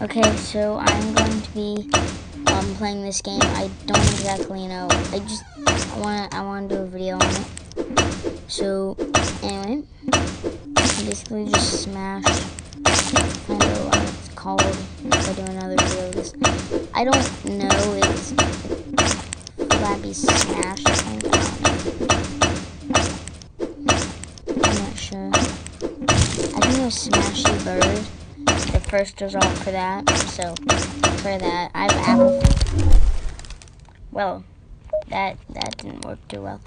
Okay, so I'm going to be playing this game. I don't exactly know. I want to do a video on it. So anyway, basically just smash. I don't know what it's called. If I do another video of this, I don't know. It's Flappy Smash. I think. I don't know. I'm not sure. I think it was Smashy Bird. The first result for that. So for that, I have Apple. Well, that didn't work too well.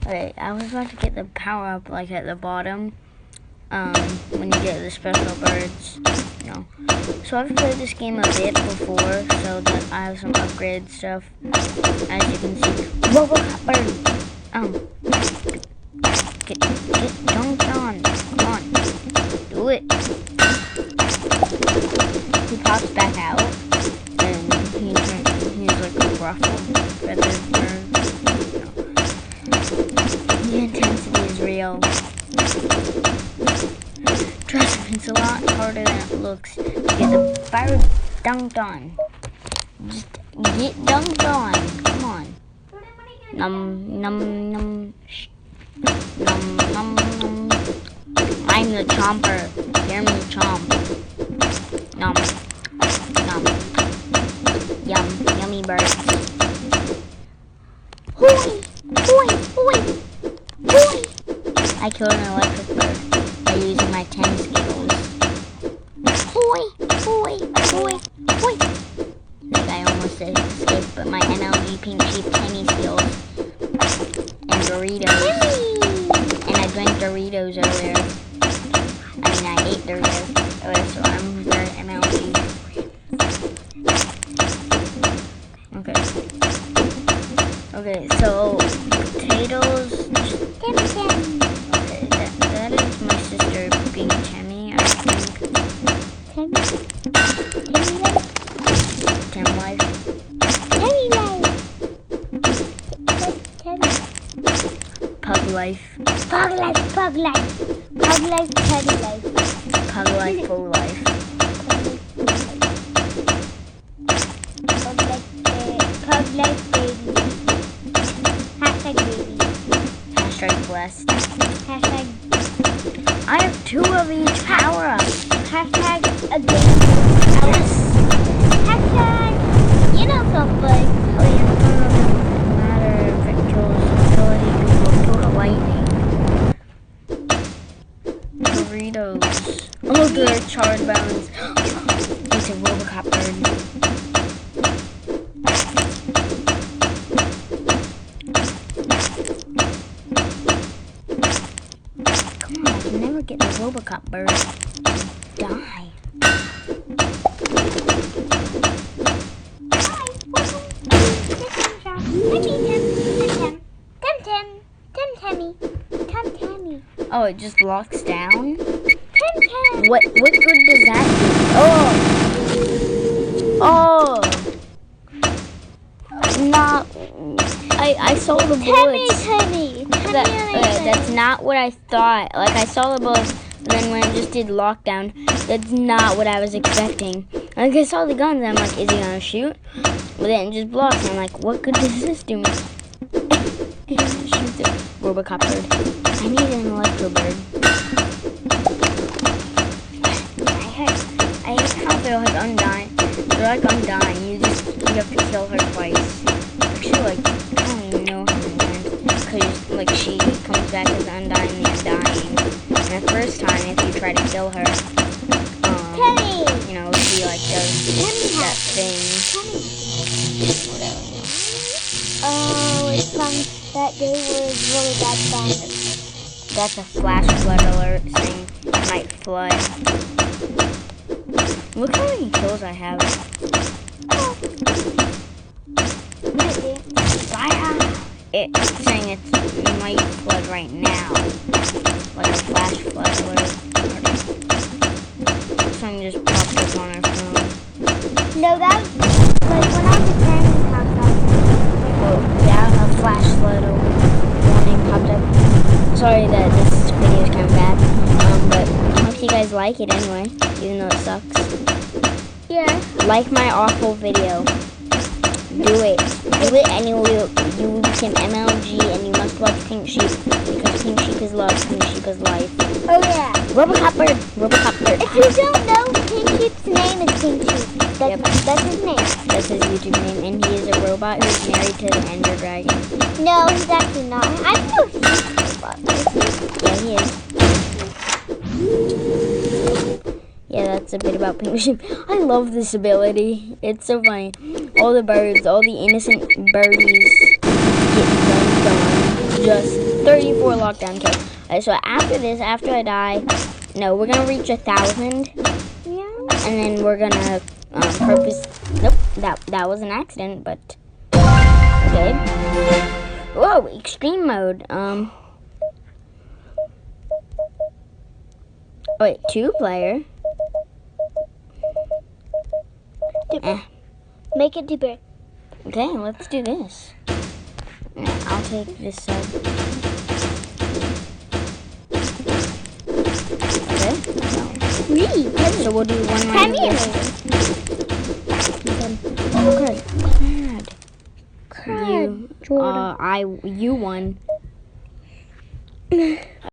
Okay, I was about to get the power up like at the bottom. When you get the special birds, you know. So I've played this game a bit before, so that I have some upgrade stuff. As you can see, Robocop bird. Get dunked on. Come on, do it. He pops back out, and he's like a ruffled feathered bird. You know. The intensity is real. Trust me, it's a lot harder than it looks to get the bird dunked on. Just get dunked on. Come on. Num num num. Num num num. I'm the chomper. Hear me chomp. Nom. Nom. Yum. Yummy birds. Hoi! Hoi! Hoi! Hoi! I killed an electric bird by using my 10 skills. Hoi! Hoi! Hoi! Hoi! That guy almost escaped, but my MLG Pink Sheep Timmy skills. And Doritos. And I drank Doritos earlier. I mean, I ate Doritos earlier, so I'm very MLG. Okay, so potatoes. Okay, that is my sister being Tammy, I think. Tam life. Pug life. Pug life, pug life. Pug life, pug life. Pug life, full life. Pug life baby. Hashtag baby. Hashtag blessed. Hashtag. I have 2 of each power up. Hashtag again. Yes. Hashtag. You know something. Oh, yeah, no matter if it kills ability, people kill the lightning. Doritos. Oh, they're charred bones. It's a Robocop bird. Come on, I can never get the Robocop bird to die. Oh, it just locks down? What good does that do? Oh! Not. I saw the bullets. That's not what I thought. Like, I saw the bullets, but then when it just did lockdown, that's not what I was expecting. Like, I saw the guns, and I'm like, is he gonna shoot? But then it just blocks, and I'm like, what good does this do me? Shoot the Robocop bird. I need an electro bird. I hate how they're like undying. They're like undying. You have to kill her twice. Actually, like, I don't even know how many times. Because, like, she comes back as undying and dying. And the first time, if you try to kill her, you know, she, like, does that thing. Whatever. Oh, it's from that day where it's really bad fun. That's a flash flood alert saying might flood. Look how many kills I have. Oh. It's saying it might flood right now. Like a flash flood alert. Something just popped up on our phone. No, that like when I was training popped up. Oh, yeah, a flash flood warning popped up. Sorry that this video is kind of bad. But I hope you guys like it anyway. even though it sucks. Yeah. Like my awful video. Do it. Do it and you become MLG and you must watch Pink Sheep because Pink Sheep is love, Pink Sheep is life. Oh yeah. Robocop bird. Robocop bird. If you don't know, Pink Sheep's name is Pink Sheep. That's his name. That's his YouTube name, and he is a robot who's married to the Ender Dragon. No, he's actually not. I know he's a robot. Yeah, he is. Yeah, that's a bit about Pink Sheep. I love this ability. It's so funny. All the birds, all the innocent birdies get dunked on. Just 34 lockdown kills. Alright, so after this, after I die, no, we're gonna reach 1,000. Yeah. And then we're gonna purpose. Nope, that was an accident, but okay. Whoa, extreme mode. Wait, 2-player. Make it deeper. Okay, let's do this. I'll take this side. Okay. So we'll do one round. Come here. Okay. Crud. You won.